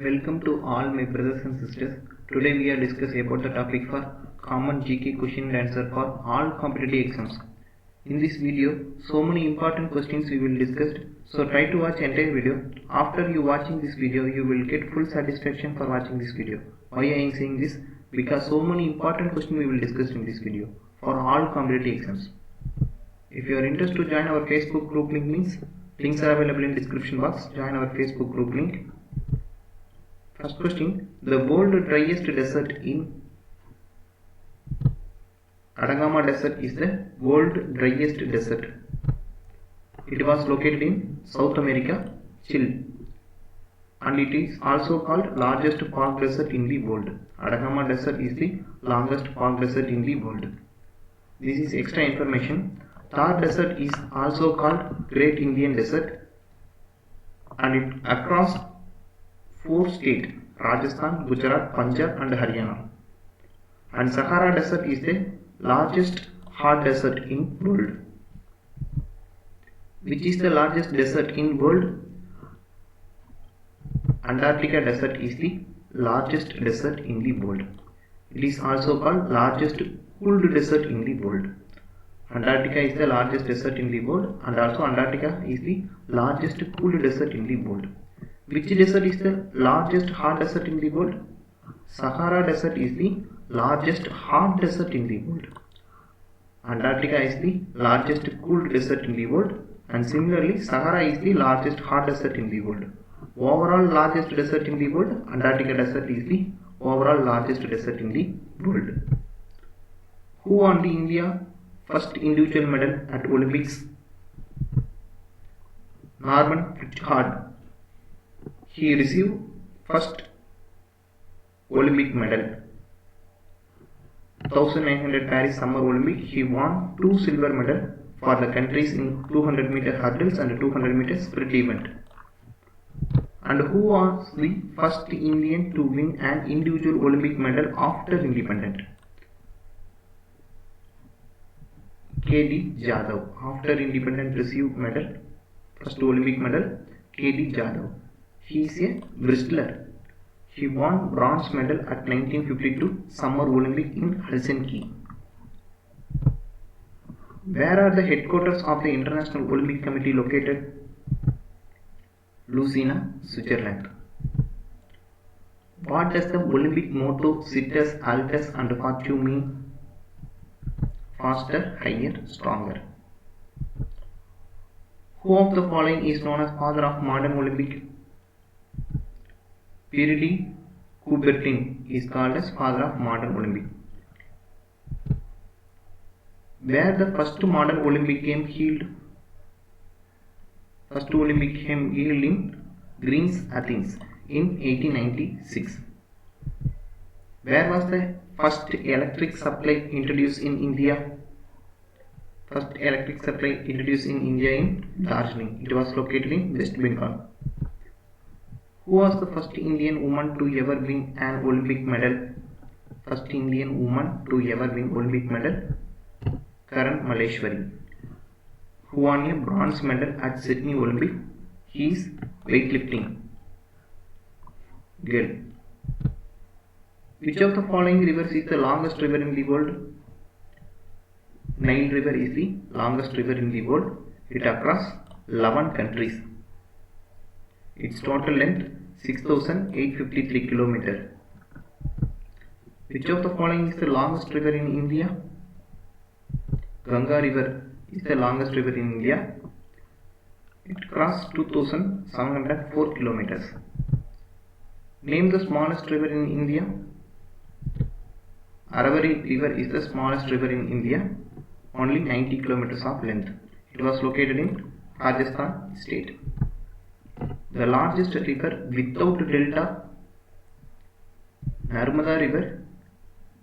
Welcome to all my brothers and sisters. Today we are discussing about the topic for common GK question and answer for all competitive exams. In this video, so many important questions we will discuss. So try to watch entire video. After you watching this video, you will get full satisfaction for watching this video. Why I am saying this? Because so many important questions we will discuss in this video for all competitive exams. If you are interested to join our Facebook group link means links are available in description box. Join our Facebook group link. First question, the world driest desert in Atacama Desert is the world driest desert. It was located in South America, Chile, and it is also called largest park desert in the world. Atacama Desert is the longest park desert in the world. This is extra information. Thar Desert is also called Great Indian Desert, and it across 4 states: Rajasthan, Gujarat, Punjab and Haryana. And Sahara Desert is the largest hard desert in world. Which is the largest desert in world? Antarctica Desert is the largest desert in the world. It is also called largest cooled desert in the world. Antarctica is the largest desert in the world, and also Antarctica is the largest cooled desert in the world. Which desert is the largest hard desert in the world? Sahara Desert is the largest hard desert in the world. Antarctica is the largest cooled desert in the world, and similarly Sahara is the largest hard desert in the world. Overall largest desert in the world, Antarctica Desert is the overall largest desert in the world. Who won the India first individual medal at Olympics? Norman Pritchard. He received first Olympic medal. 1900 Paris Summer Olympic, he won 2 silver medals for the countries in 200-meter hurdles and 200-meter sprint event. And who was the first Indian to win an individual Olympic medal after independence? K.D. Jadhav. After independence received medal, first Olympic medal, K.D. Jadhav. He is a wrestler. He won bronze medal at 1952 Summer Olympic in Helsinki. Where are the headquarters of the International Olympic Committee located? Lucena, Switzerland. What does the Olympic motto Situs, Altus and Fortune mean? Faster, higher, stronger. Who of the following is known as father of modern Olympic? Pierre de Coubertin is called as father of modern Olympic. Where the first modern Olympic game held? First Olympic game held in Greece, Athens in 1896. Where was the first electric supply introduced in India? First electric supply introduced in India in Darjeeling. It was located in West Bengal. Who was the first Indian woman to ever win an Olympic medal? First Indian woman to ever win Olympic medal? Karan Malleshwari. Who won a bronze medal at Sydney Olympic? He is weightlifting girl. Which of the following rivers is the longest river in the world? Nile River is the longest river in the world. It across 11 countries. Its total length 6,853 km. Which of the following is the longest river in India? Ganga River is the longest river in India. It crosses 2,704 km. Name the smallest river in India. Aravari River is the smallest river in India, only 90 km of length. It was located in Rajasthan state. The largest river without delta, Narmada River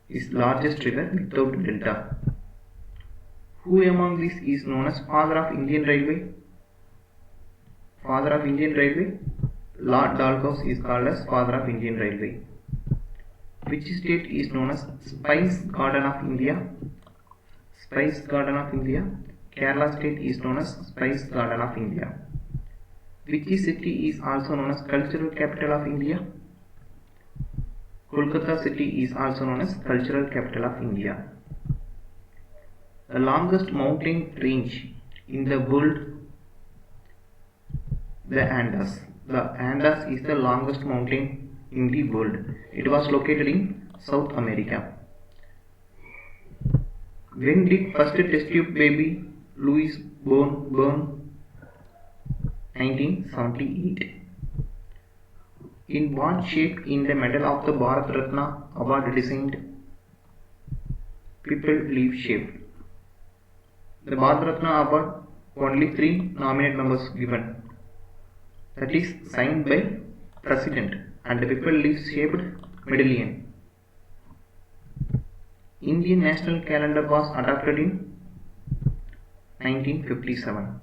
is largest river without delta. Who among these is known as father of Indian Railway? Father of Indian Railway, Lord Dalhousie is called as father of Indian Railway. Which state is known as Spice Garden of India? Spice Garden of India. Kerala state is known as Spice Garden of India. Which city is also known as Cultural Capital of India? Kolkata city is also known as cultural capital of India. The longest mountain range in the world, the Andes. The Andes is the longest mountain in the world. It was located in South America. When did first test tube baby Louis born? 1978. In what shape in the medal of the Bharat Ratna award designed? People leaf shape. The Bharat Ratna award, only 3 nominate members given. That is signed by President and the people leaf shaped medallion. Indian national calendar was adopted in 1957.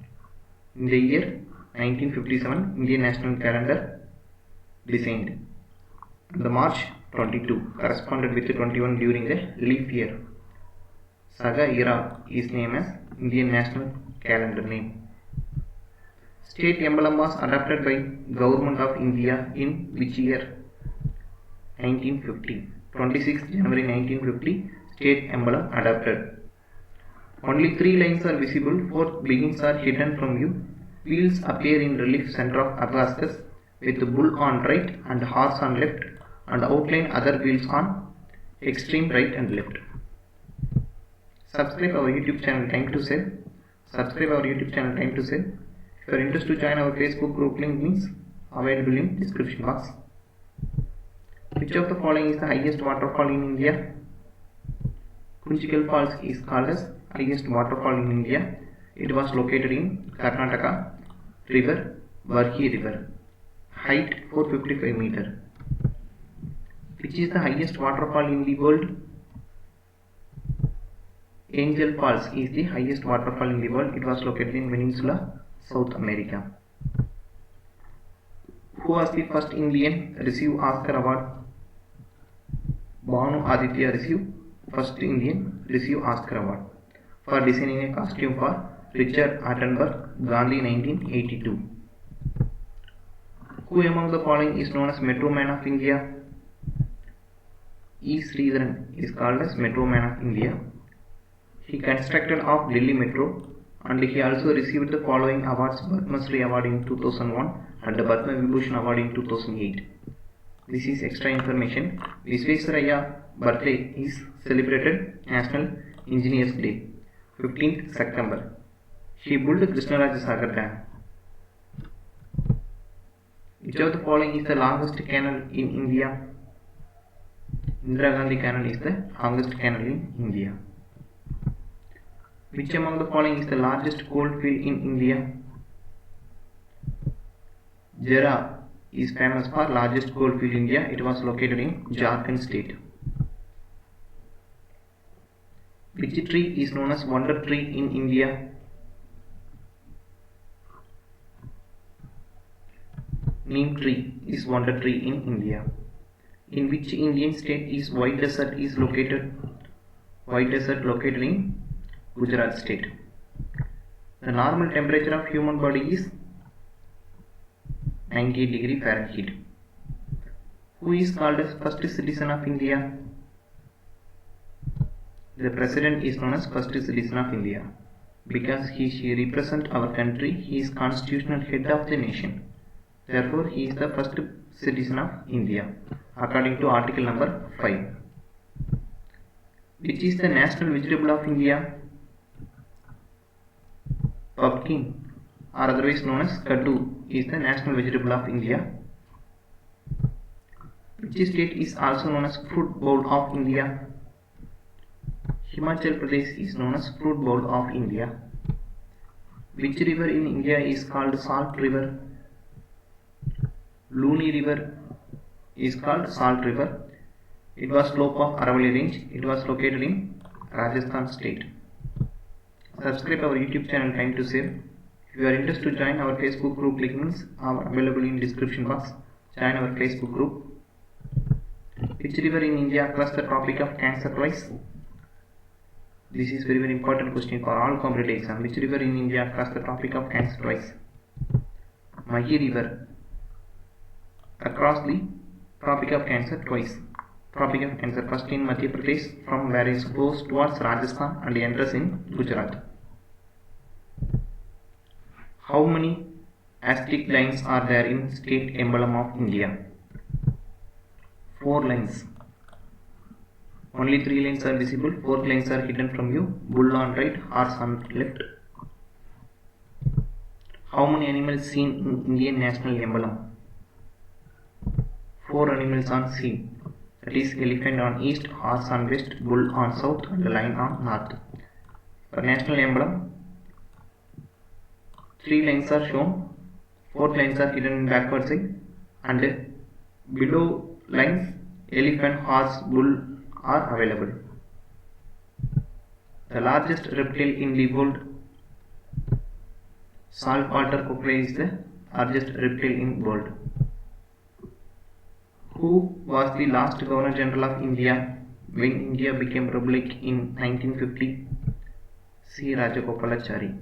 In the year 1957, Indian national calendar designed. The March 22 corresponded with the 21 during the leap year. Saga Ira is named as Indian national calendar name. State emblem was adopted by Government of India in which year? 1950. 26 January 1950, state emblem adopted. Only 3 lines are visible, 4 beginnings are hidden from view. Wheels appear in relief center of Augustus with bull on right and horse on left, and outline other wheels on extreme right and left. Subscribe our YouTube channel Time to Sell. Subscribe our YouTube channel Time to Sell. If you are interested to join our Facebook group, link is available in description box. Which of the following is the highest waterfall in India? Kunchikal Falls is called as highest waterfall in India. It was located in Karnataka. River, Varhi River. Height 455 meter. Which is the highest waterfall in the world? Angel Falls is the highest waterfall in the world. It was located in Peninsula, South America. Who was the first Indian to receive Oscar award? Bhanu Aditya received first Indian receive Oscar award for designing a costume for Richard Attenborough, Gandhi 1982. Who among the following is known as Metro Man of India? E. Sridharan is called as Metro Man of India. He constructed of Delhi Metro and he also received the following awards: Padma Shri Award in 2001 and the Padma Vibhushan Award in 2008. This is extra information. Visvesvaraya birthday is celebrated National Engineers Day, 15th September. He built Krishnaraja Sagar Dam. Which of the following is the longest canal in India? Indira Gandhi Canal is the longest canal in India. Which among the following is the largest coal field in India? Jera is famous for largest coal field in India. It was located in Jharkhand state. Which tree is known as Wonder Tree in India? Neem tree is Wonder Tree in India. In which Indian state is White Desert is located? White Desert located in Gujarat state. The normal temperature of human body is 90 degree Fahrenheit. Who is called as first citizen of India? The president is known as first citizen of India because he represents our country. He is constitutional head of the nation. Therefore, he is the first citizen of India according to article number 5. Which is the national vegetable of India? Pumpkin, or otherwise known as kaddu, is the national vegetable of India. Which state is also known as fruit bowl of India? Himachal Pradesh is known as fruit bowl of India. Which river in India is called Salt River? Luni River is called Salt River. It was slope of Aravalli range. It was located in Rajasthan state. Subscribe our YouTube channel Time to Save. If you are interested to join our Facebook group, links are available in description box. Join our Facebook group. Which river in India crossed the Tropic of Cancer twice? This is very important question for all competitive exam. Which river in India crossed the Tropic of Cancer twice? Mahi River across the Tropic of Cancer twice. Tropical cancer first in Madhya Pradesh from where it goes towards Rajasthan and enters in Gujarat. How many Aztec lines are there in state emblem of India? 4 lines. Only 3 lines are visible, 4 lines are hidden from you. Bull on right, horse on left. How many animals seen in Indian national emblem? 4 animals are seen. That is elephant on east, horse on west, bull on south and lion on north. For national emblem, 3 lines are shown, 4 lines are hidden in backward side, and below lines elephant, horse, bull are available. The largest reptile in the world, saltwater crocodile, is the largest reptile in the world. Who was the last Governor General of India when India became republic in 1950? C. Rajagopalachari.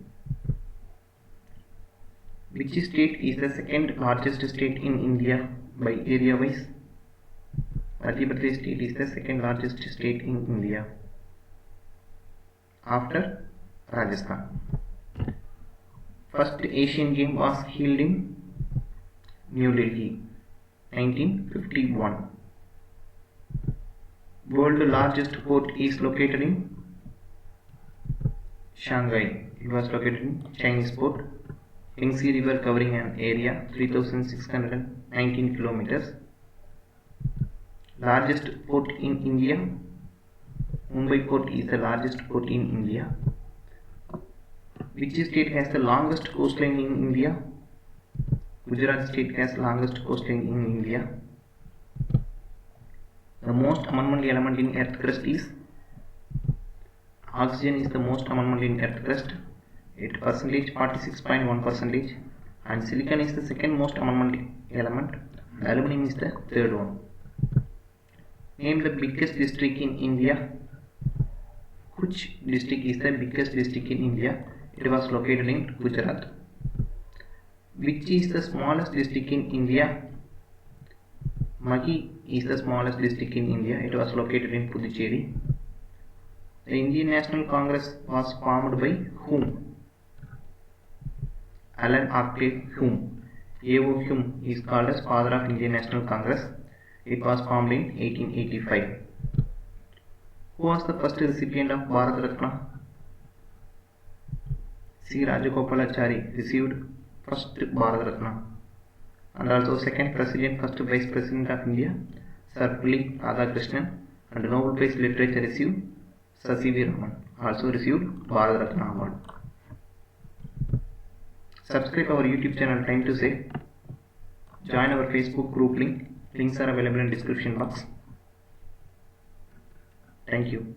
Which state is the second largest state in India by area wise? Madhya Pradesh state is the second largest state in India after Rajasthan. First Asian game was held in New Delhi, 1951. World largest port is located in Shanghai. It was located in Chinese port. Yangtze River covering an area 3619 kilometers. Largest port in India. Mumbai port is the largest port in India. Which state has the longest coastline in India? Gujarat state has longest coastline in India. The most abundant element in earth crust is oxygen is the most abundant in earth crust, 8%, 46.1%, and silicon is the second most abundant element. Aluminum is the third one. Name the biggest district in India. Which district is the biggest district in India? It was located in Gujarat. Which is the smallest district in India? Maghi is the smallest district in India. It was located in Puducherry. The Indian National Congress was formed by whom? Alan Arclay Hume. A.O. Hume is called as father of Indian National Congress. It was formed in 1885. Who was the first recipient of Bharat Ratna? C. Rajagopalachari received first Bharat Ratna, and also second president, first vice president of India, Sarvepalli Radhakrishnan, and Nobel Prize Literature received Sir C.V. Raman, also received Bharat Ratna award. Subscribe our YouTube channel Time to Save. Join our Facebook group link. Links are available in description box. Thank you.